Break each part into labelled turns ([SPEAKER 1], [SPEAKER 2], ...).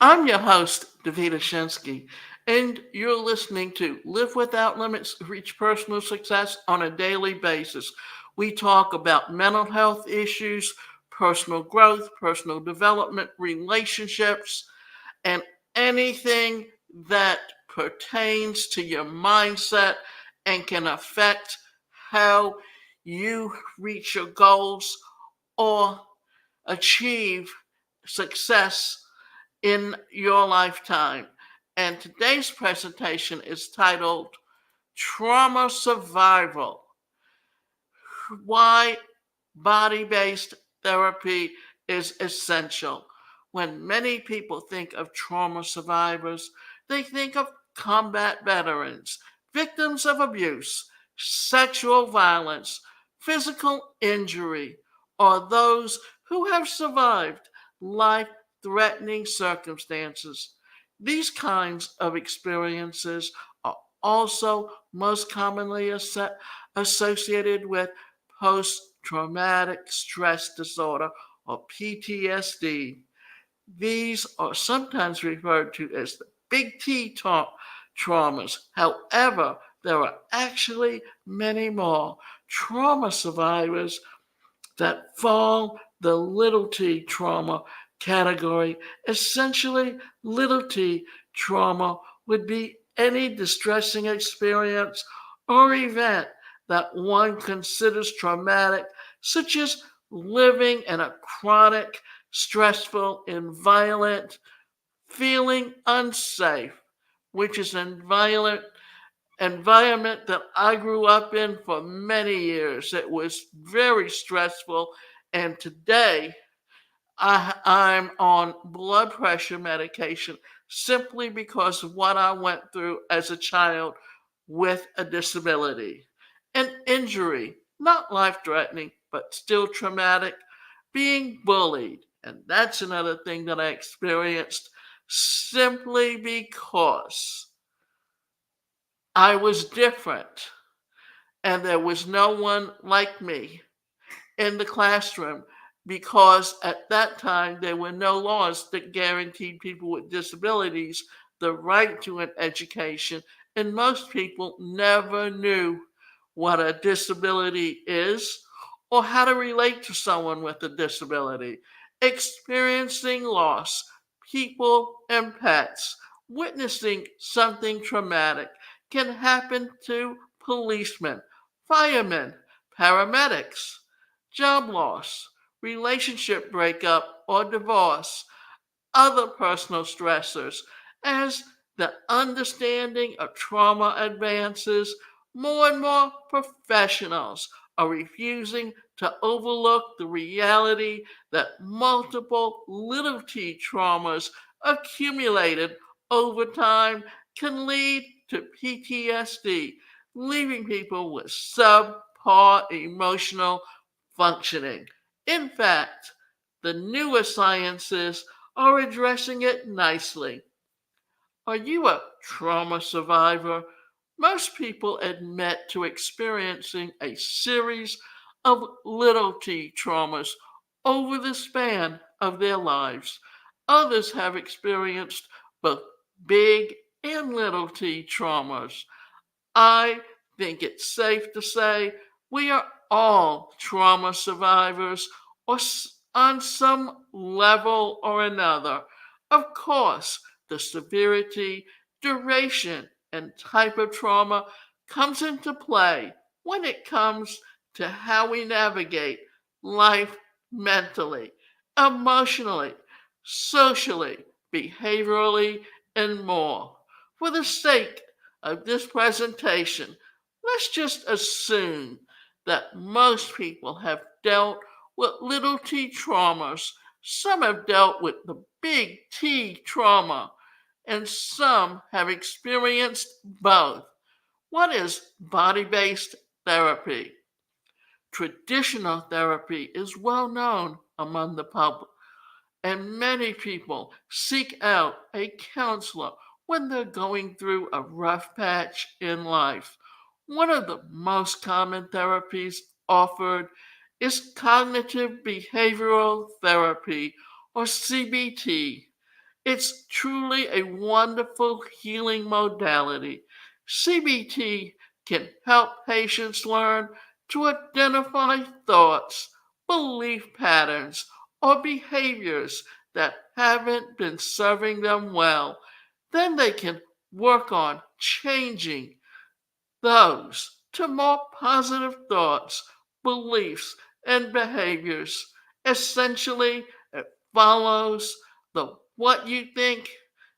[SPEAKER 1] I'm your host, Davida Shinsky, and you're listening to Live Without Limits, Reach Personal Success on a Daily Basis. We talk about mental health issues, personal growth, personal development, relationships, and anything that pertains to your mindset and can affect how you reach your goals or achieve success in your lifetime. And today's presentation is titled Trauma Survival: Why Body Based Therapy is Essential. When many people think of trauma survivors, they think of combat veterans, victims of abuse, sexual violence, physical injury, or those who have survived life threatening circumstances. These kinds of experiences are also most commonly associated with post traumatic stress disorder or PTSD. These are sometimes referred to as the big traumas. However, there are actually many more trauma survivors that fall the little t trauma category. Essentially, little t trauma would be any distressing experience or event that one considers traumatic, such as living in a chronic, stressful environment, feeling unsafe, which is an environment that I grew up in for many years. It was very stressful, and today I'm on blood pressure medication simply because of what I went through as a child with a disability. An injury, not life threatening, but still traumatic, being bullied. And that's another thing that I experienced simply because I was different and there was no one like me in the classroom because at that time there were no laws that guaranteed people with disabilities the right to an education, and most people never knew what a disability is or how to relate to someone with a disability. Experiencing loss, people and pets, witnessing something traumatic can happen to policemen, firemen, paramedics, job loss, relationship breakup or divorce, other personal stressors. As the understanding of trauma advances, more and more professionals are refusing to overlook the reality that multiple little t traumas accumulated over time can lead to PTSD, leaving people with subpar emotional functioning. In fact, the newer sciences are addressing it nicely. Are you a trauma survivor? Most people admit to experiencing a series of little t traumas over the span of their lives. Others have experienced both big and little t traumas. I think it's safe to say we are all trauma survivors or on some level or another. Of course, the severity, duration, and type of trauma comes into play when it comes to how we navigate life mentally, emotionally, socially, behaviorally, and more. For the sake of this presentation, let's just assume that most people have dealt with little t traumas. Some have dealt with the big T trauma, and some have experienced both. What is body based therapy? Traditional therapy is well known among the public, and many people seek out a counselor when they're going through a rough patch in life. One of the most common therapies offered is cognitive behavioral therapy or CBT. It's truly a wonderful healing modality. CBT can help patients learn to identify thoughts, belief patterns, or behaviors that haven't been serving them well. Then they can work on changing those to more positive thoughts, beliefs, and behaviors. Essentially, it follows the what you think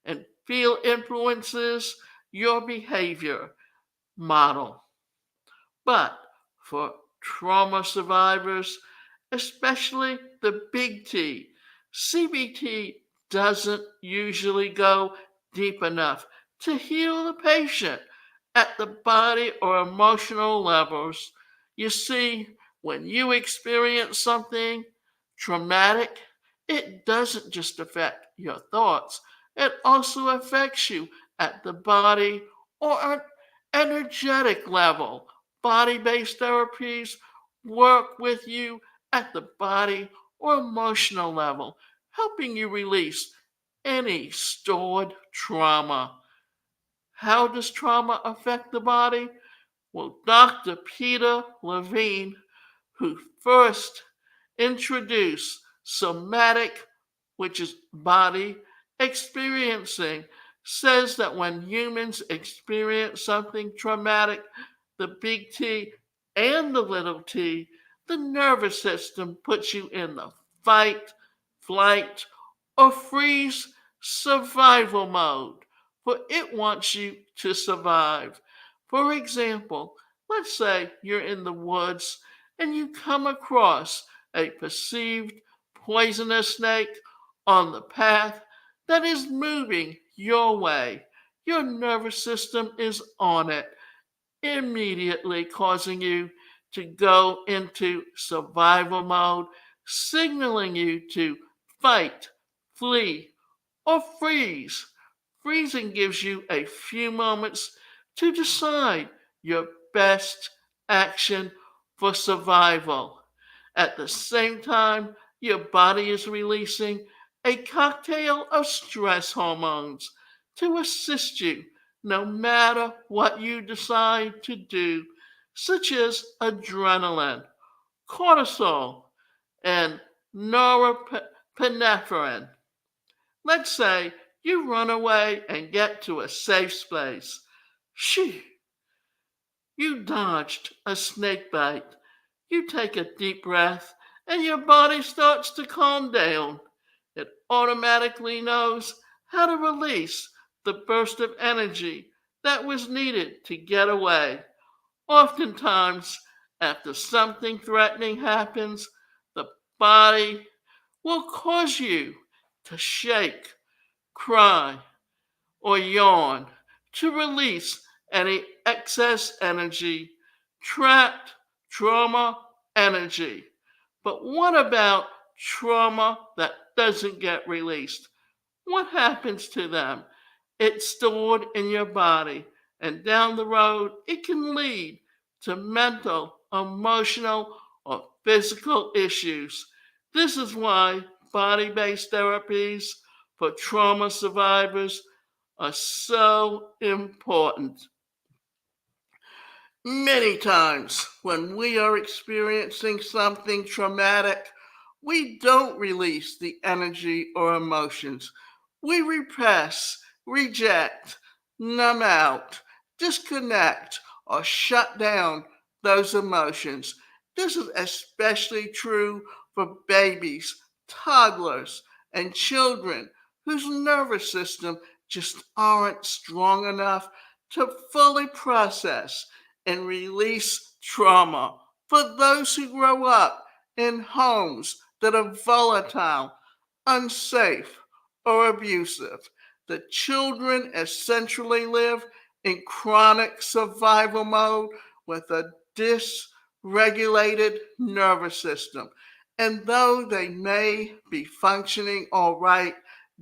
[SPEAKER 1] and feel influences your behavior model. But for trauma survivors, especially the big T, CBT doesn't usually go deep enough to heal the patient at the body or emotional levels. You see, when you experience something traumatic, it doesn't just affect your thoughts, it also affects you at the body or an energetic level. Body based therapies work with you at the body or emotional level, helping you release any stored trauma. How does trauma affect the body? Well, Dr. Peter Levine, who first introduced somatic, which is body experiencing, says that when humans experience something traumatic, the big T and the little t, the nervous system puts you in the fight, flight, or freeze survival mode, for it wants you to survive. For example, let's say you're in the woods and you come across a perceived poisonous snake on the path that is moving your way. Your nervous system is on it, immediately causing you to go into survival mode, signaling you to fight, flee, or freeze. Freezing gives you a few moments to decide your best action for survival. At the same time, your body is releasing a cocktail of stress hormones to assist you no matter what you decide to do, such as adrenaline, cortisol, and norepinephrine. Let's say you run away and get to a safe space. Shoo, you dodged a snake bite. You take a deep breath and your body starts to calm down. It automatically knows how to release the burst of energy that was needed to get away. Oftentimes, after something threatening happens, the body will cause you to shake, cry, or yawn to release any excess energy, trapped trauma energy. But what about trauma that doesn't get released? What happens to them? It's stored in your body, and down the road, it can lead to mental, emotional, or physical issues. This is why body based therapies for trauma survivors are so important. Many times when we are experiencing something traumatic, we don't release the energy or emotions. We repress, reject, numb out, disconnect, or shut down those emotions. This is especially true for babies, toddlers, and children whose nervous system just aren't strong enough to fully process and release trauma. For those who grow up in homes that are volatile, unsafe, or abusive, the children essentially live in chronic survival mode with a dysregulated nervous system. And though they may be functioning all right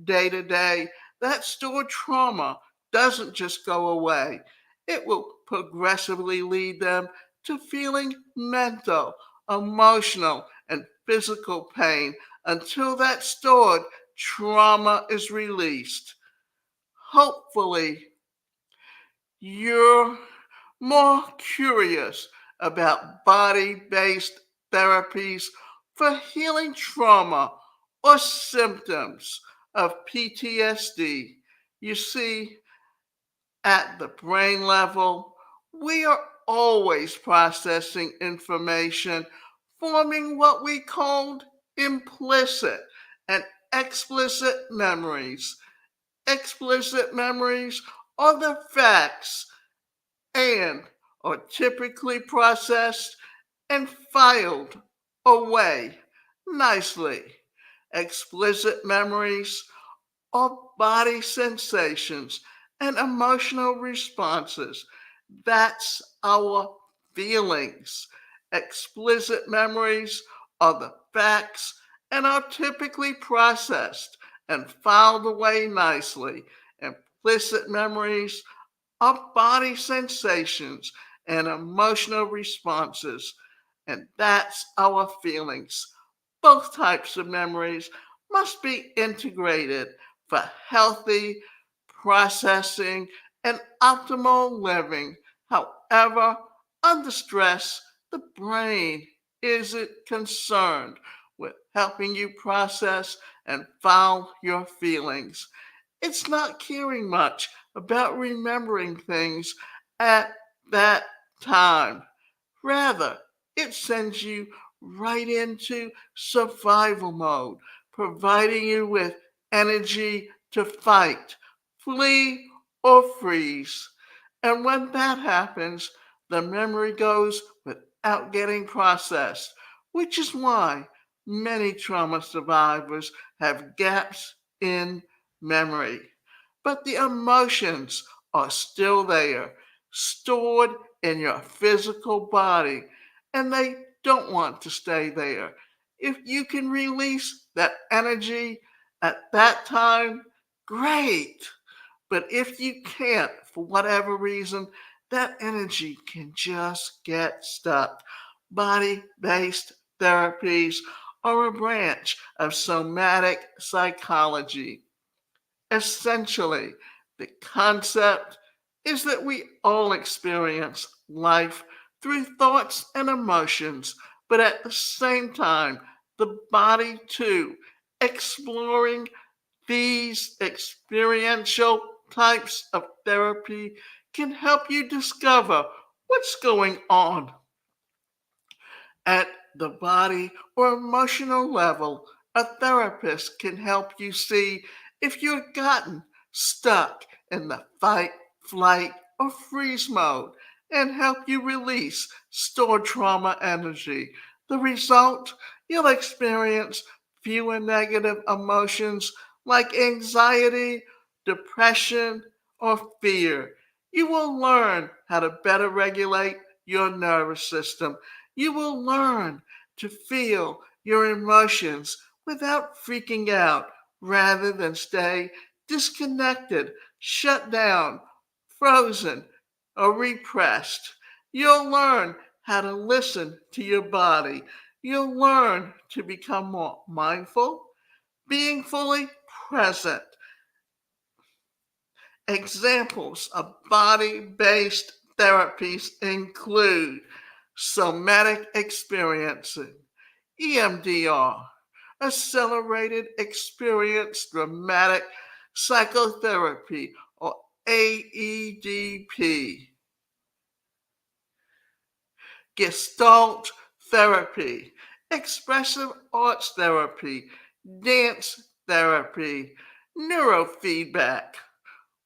[SPEAKER 1] day to day, that stored trauma doesn't just go away. It will progressively lead them to feeling mental, emotional, and physical pain until that stored trauma is released. Hopefully, you're more curious about body based therapies for healing trauma or symptoms of PTSD. You see, at the brain level, we are always processing information, forming what we called implicit and explicit memories. Explicit memories are the facts and are typically processed and filed away nicely. Explicit memories are body sensations and emotional responses. That's our feelings. Explicit memories are the facts and are typically processed and filed away nicely. Implicit memories are body sensations and emotional responses, and that's our feelings. Both types of memories must be integrated for healthy processing and optimal living. However, under stress, the brain isn't concerned with helping you process and file your feelings. It's not caring much about remembering things at that time. Rather, it sends you right into survival mode, providing you with energy to fight, flee, or freeze. And when that happens, the memory goes without getting processed, which is why many trauma survivors have gaps in memory. But the emotions are still there, stored in your physical body, and they don't want to stay there. If you can release that energy at that time, great. But if you can't, for whatever reason, that energy can just get stuck. Body based therapies are a branch of somatic psychology. Essentially, the concept is that we all experience life through thoughts and emotions, but at the same time, the body too, exploring these experiential types of therapy can help you discover what's going on at the body or emotional level. A therapist can help you see if you've gotten stuck in the fight, flight, or freeze mode and help you release stored trauma energy. The result, you'll experience fewer negative emotions like anxiety, depression, or fear. You will learn how to better regulate your nervous system. You will learn to feel your emotions without freaking out rather than stay disconnected, shut down, frozen, or repressed. You'll learn how to listen to your body. You'll learn to become more mindful, being fully present. Examples of body based therapies include somatic experiencing, EMDR, accelerated experience dramatic psychotherapy, or AEDP, Gestalt therapy, expressive arts therapy, dance therapy, neurofeedback.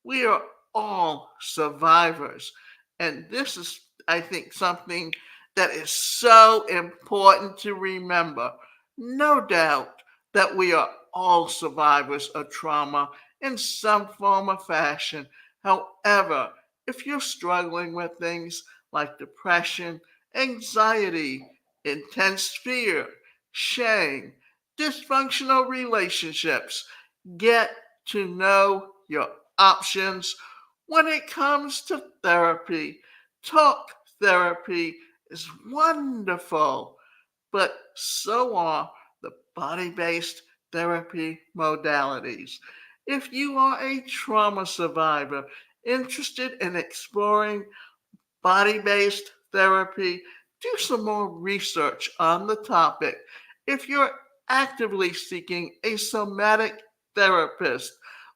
[SPEAKER 1] We are all survivors. And this is, I think, something that is so important to remember. No doubt that we are all survivors of trauma in some form or fashion. However, if you're struggling with things like depression, anxiety, intense fear, shame, dysfunctional relationships, get to know your options when it comes to therapy. Talk therapy is wonderful, but so are the body based therapy modalities. If you are a trauma survivor interested in exploring body based therapy, do some more research on the topic. If you're actively seeking a somatic therapist,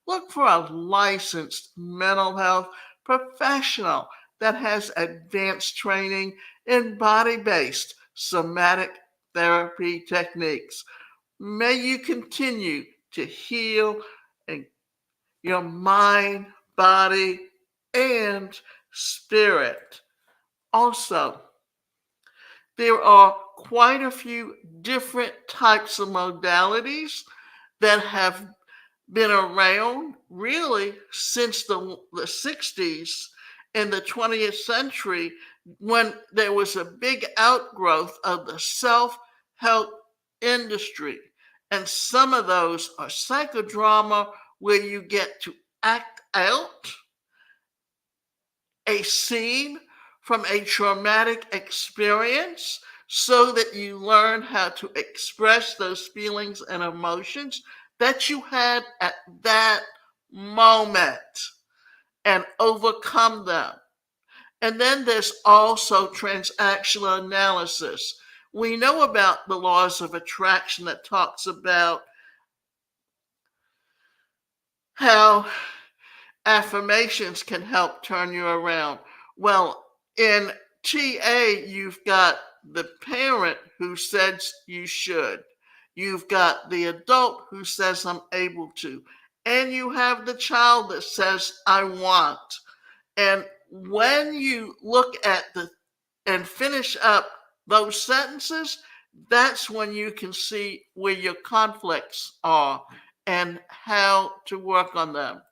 [SPEAKER 1] look for a licensed mental health professional that has advanced training in body based somatic therapy techniques. May you continue to heal in your mind, body, and spirit. Also, there are quite a few different types of modalities that have been around really since the 60s in the 20th century when there was a big outgrowth of the self help industry. And some of those are psychodrama where you get to act out a scene from a traumatic experience so that you learn how to express those feelings and emotions that you had at that moment and overcome them. And then there's also transactional analysis. We know about the laws of attraction that talks about how affirmations can help turn you around. Well, in TA, you've got the parent who says you should, you've got the adult who says I'm able to, and you have the child that says I want. And when you look at the and finish up those sentences, that's when you can see where your conflicts are and how to work on them.